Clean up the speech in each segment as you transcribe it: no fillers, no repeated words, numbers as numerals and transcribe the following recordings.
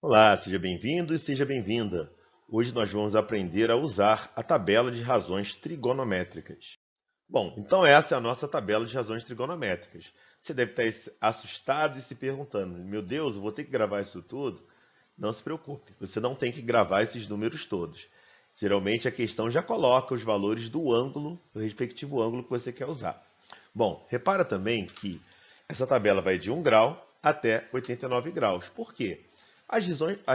Olá, seja bem-vindo e seja bem-vinda. Hoje nós vamos aprender a usar a tabela de razões trigonométricas. Bom, então essa é a nossa tabela de razões trigonométricas. Você deve estar assustado e se perguntando: meu Deus, eu vou ter que gravar isso tudo? Não se preocupe, você não tem que gravar esses números todos. Geralmente a questão já coloca os valores do ângulo, do respectivo ângulo que você quer usar. Bom, repara também que essa tabela vai de 1 grau até 89 graus. Por quê? As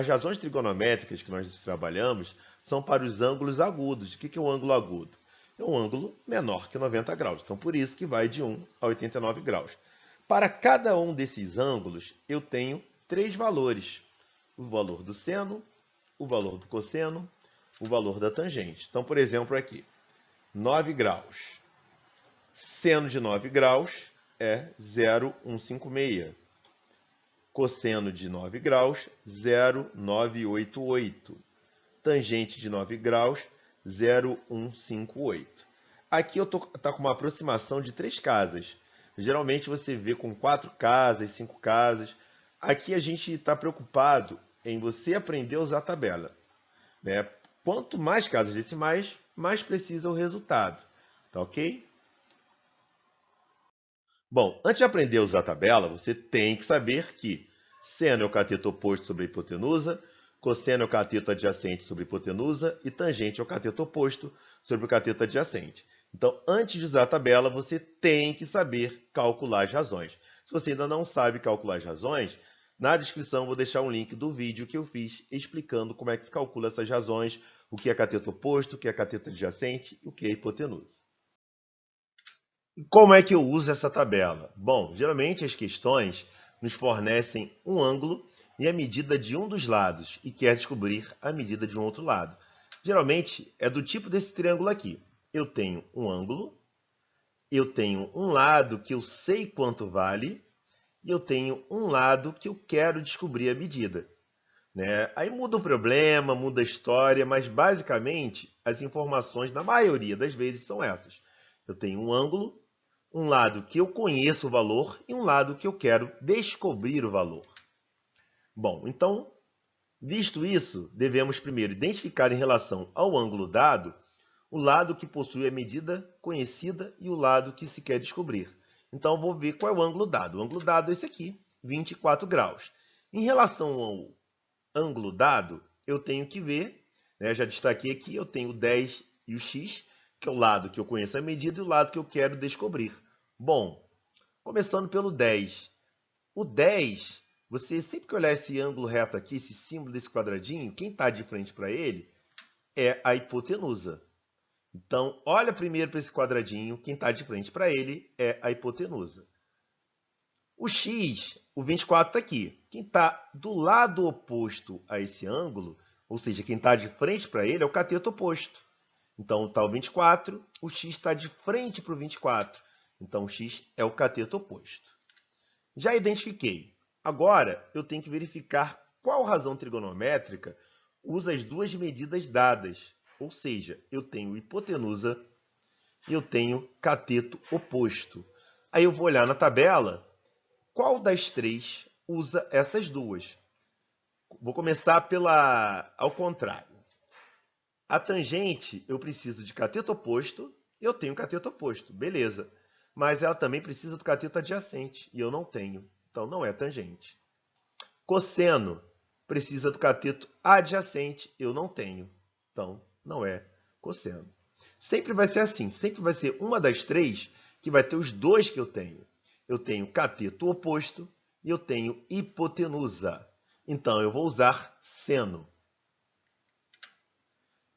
razões trigonométricas que nós trabalhamos são para os ângulos agudos. O que é um ângulo agudo? É um ângulo menor que 90 graus. Então, por isso que vai de 1 a 89 graus. Para cada um desses ângulos, eu tenho três valores: o valor do seno, o valor do cosseno, o valor da tangente. Então, por exemplo, aqui, 9 graus. Seno de 9 graus é 0,156. Cosseno de 9 graus, 0,988. Tangente de 9 graus, 0,158. Aqui eu estou com uma aproximação de 3 casas. Geralmente você vê com 4 casas, 5 casas. Aqui a gente está preocupado em você aprender a usar a tabela, né? Quanto mais casas decimais, mais precisa o resultado. Tá ok? Bom, antes de aprender a usar a tabela, você tem que saber que seno é o cateto oposto sobre a hipotenusa, cosseno é o cateto adjacente sobre a hipotenusa e tangente é o cateto oposto sobre o cateto adjacente. Então, antes de usar a tabela, você tem que saber calcular as razões. Se você ainda não sabe calcular as razões, na descrição vou deixar um link do vídeo que eu fiz explicando como é que se calcula essas razões, o que é cateto oposto, o que é cateto adjacente e o que é hipotenusa. E como é que eu uso essa tabela? Bom, geralmente as questões nos fornecem um ângulo e a medida de um dos lados e quer descobrir a medida de um outro lado. Geralmente é do tipo desse triângulo aqui. Eu tenho um ângulo, eu tenho um lado que eu sei quanto vale e eu tenho um lado que eu quero descobrir a medida, né? Aí muda o problema, muda a história, mas basicamente as informações, na maioria das vezes, são essas. Eu tenho um ângulo, um lado que eu conheço o valor e um lado que eu quero descobrir o valor. Bom, então, visto isso, devemos primeiro identificar em relação ao ângulo dado o lado que possui a medida conhecida e o lado que se quer descobrir. Então, eu vou ver qual é o ângulo dado. O ângulo dado é esse aqui, 24 graus. Em relação ao ângulo dado, eu tenho que ver, né, já destaquei aqui, eu tenho o 10 e o x, que é o lado que eu conheço a medida e o lado que eu quero descobrir. Bom, começando pelo 10. O 10, você sempre que olhar esse ângulo reto aqui, esse símbolo desse quadradinho, quem está de frente para ele é a hipotenusa. Então, olha primeiro para esse quadradinho, quem está de frente para ele é a hipotenusa. O x, o 24 está aqui. Quem está do lado oposto a esse ângulo, ou seja, quem está de frente para ele, é o cateto oposto. Então, está o 24, o x está de frente para o 24. Então, o x é o cateto oposto. Já identifiquei. Agora, eu tenho que verificar qual razão trigonométrica usa as duas medidas dadas. Ou seja, eu tenho hipotenusa e eu tenho cateto oposto. Aí eu vou olhar na tabela qual das três usa essas duas. Vou começar ao contrário. A tangente, eu preciso de cateto oposto, eu tenho cateto oposto, beleza. Mas ela também precisa do cateto adjacente, e eu não tenho, então não é tangente. Cosseno, precisa do cateto adjacente, eu não tenho, então não é cosseno. Sempre vai ser assim, sempre vai ser uma das três que vai ter os dois que eu tenho. Eu tenho cateto oposto e eu tenho hipotenusa. Então, eu vou usar seno.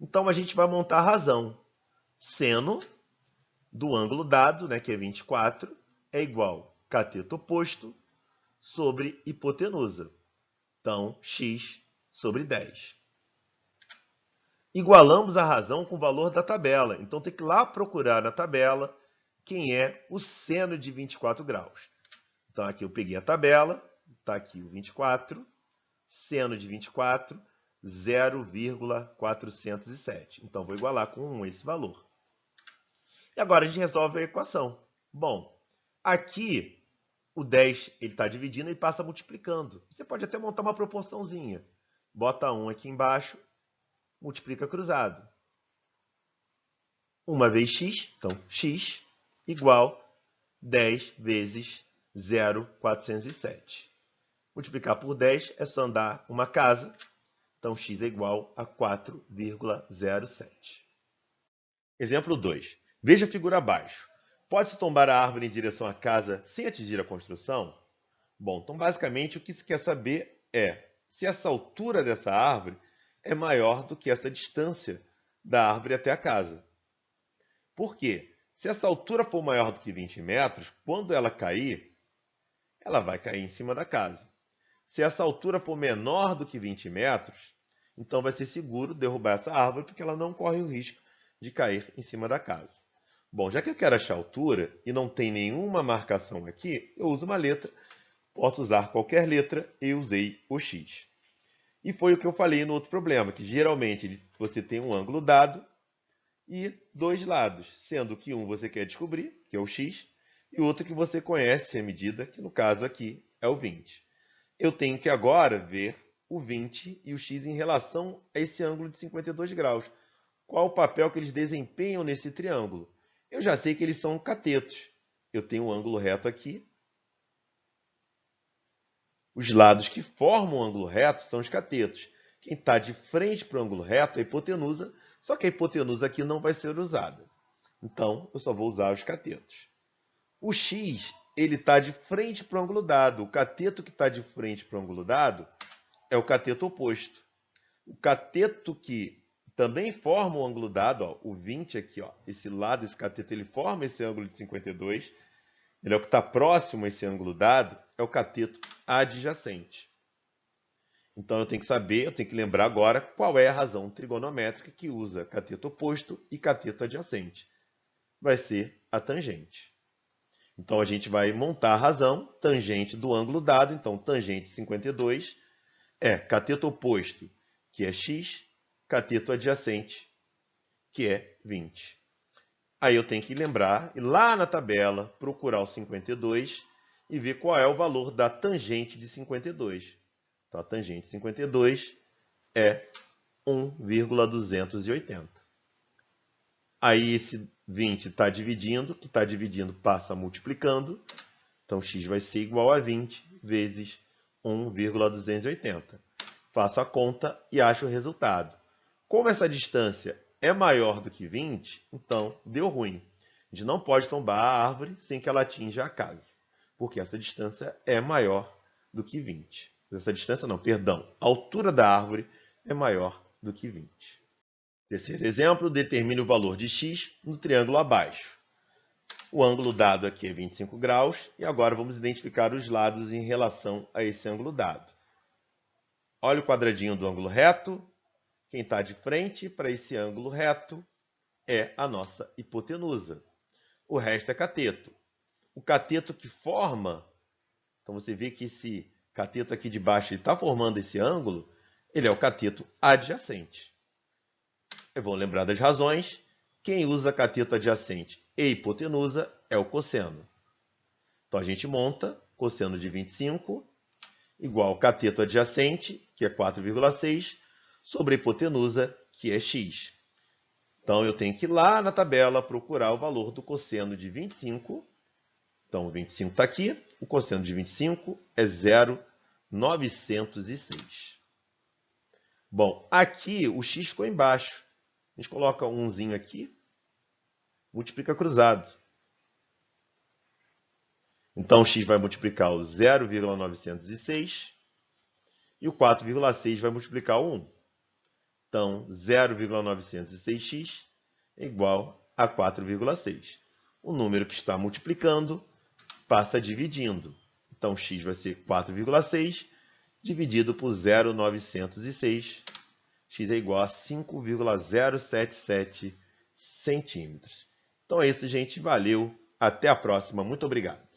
Então, a gente vai montar a razão. Seno do ângulo dado, né, que é 24, é igual a cateto oposto sobre hipotenusa. Então, x sobre 10. Igualamos a razão com o valor da tabela. Então, tem que ir lá procurar na tabela quem é o seno de 24 graus. Então, aqui eu peguei a tabela, está aqui o 24, seno de 24, 0,407. Então, vou igualar com 1 esse valor. E agora a gente resolve a equação. Bom, aqui o 10 está dividindo e passa multiplicando. Você pode até montar uma proporçãozinha. bota 1 aqui embaixo, multiplica cruzado. 1 vezes x, então x igual 10 vezes 0,407. Multiplicar por 10 é só andar uma casa, então x é igual a 4,07. Exemplo 2. Veja a figura abaixo. Pode-se tombar a árvore em direção à casa sem atingir a construção? Bom, então basicamente o que se quer saber é se essa altura dessa árvore é maior do que essa distância da árvore até a casa. Por quê? Se essa altura for maior do que 20 metros, quando ela cair, ela vai cair em cima da casa. Se essa altura for menor do que 20 metros, então vai ser seguro derrubar essa árvore, porque ela não corre o risco de cair em cima da casa. Bom, já que eu quero achar a altura e não tem nenhuma marcação aqui, eu uso uma letra. Posso usar qualquer letra e usei o x. E foi o que eu falei no outro problema, que geralmente você tem um ângulo dado e dois lados, sendo que um você quer descobrir, que é o x, e outro que você conhece a medida, que no caso aqui é o 20. Eu tenho que agora ver o 20 e o x em relação a esse ângulo de 52 graus. Qual o papel que eles desempenham nesse triângulo? Eu já sei que eles são catetos. Eu tenho um ângulo reto aqui. Os lados que formam o ângulo reto são os catetos. Quem está de frente para o ângulo reto é a hipotenusa, só que a hipotenusa aqui não vai ser usada. Então, eu só vou usar os catetos. O x, ele está de frente para o ângulo dado. O cateto que está de frente para o ângulo dado é o cateto oposto. O cateto que também forma o ângulo dado, ó, o 20 aqui, ó, esse lado, esse cateto, ele forma esse ângulo de 52. Ele é o que está próximo a esse ângulo dado, é o cateto adjacente. Então eu tenho que saber, eu tenho que lembrar agora qual é a razão trigonométrica que usa cateto oposto e cateto adjacente. Vai ser a tangente. Então a gente vai montar a razão, tangente do ângulo dado, então tangente 52 é cateto oposto, que é x, cateto adjacente, que é 20. Aí eu tenho que lembrar, ir lá na tabela, procurar o 52 e ver qual é o valor da tangente de 52. Então, a tangente de 52 é 1,280. Aí esse 20 está dividindo, que está dividindo passa multiplicando. Então, x vai ser igual a 20 vezes 1,280. Faço a conta e acho o resultado. Como essa distância é maior do que 20, então deu ruim. A gente não pode tombar a árvore sem que ela atinja a casa, porque essa distância é maior do que 20. Essa distância não, perdão, a altura da árvore é maior do que 20. Terceiro exemplo, determine o valor de x no triângulo abaixo. O ângulo dado aqui é 25 graus, e agora vamos identificar os lados em relação a esse ângulo dado. Olha o quadradinho do ângulo reto. Quem está de frente para esse ângulo reto é a nossa hipotenusa. O resto é cateto. O cateto que forma, então você vê que esse cateto aqui de baixo está formando esse ângulo, ele é o cateto adjacente. Vamos lembrar das razões. Quem usa cateto adjacente e hipotenusa é o cosseno. Então a gente monta cosseno de 25 igual cateto adjacente, que é 4,6, sobre a hipotenusa, que é x. Então, eu tenho que ir lá na tabela procurar o valor do cosseno de 25. Então, o 25 está aqui. O cosseno de 25 é 0,906. Bom, aqui o x ficou embaixo. A gente coloca um umzinho aqui, multiplica cruzado. Então, o x vai multiplicar o 0,906 e o 4,6 vai multiplicar o 1. Então, 0,906x é igual a 4,6. O número que está multiplicando passa dividindo. Então, x vai ser 4,6 dividido por 0,906. X é igual a 5,077 centímetros. Então é isso, gente. Valeu. Até a próxima. Muito obrigado.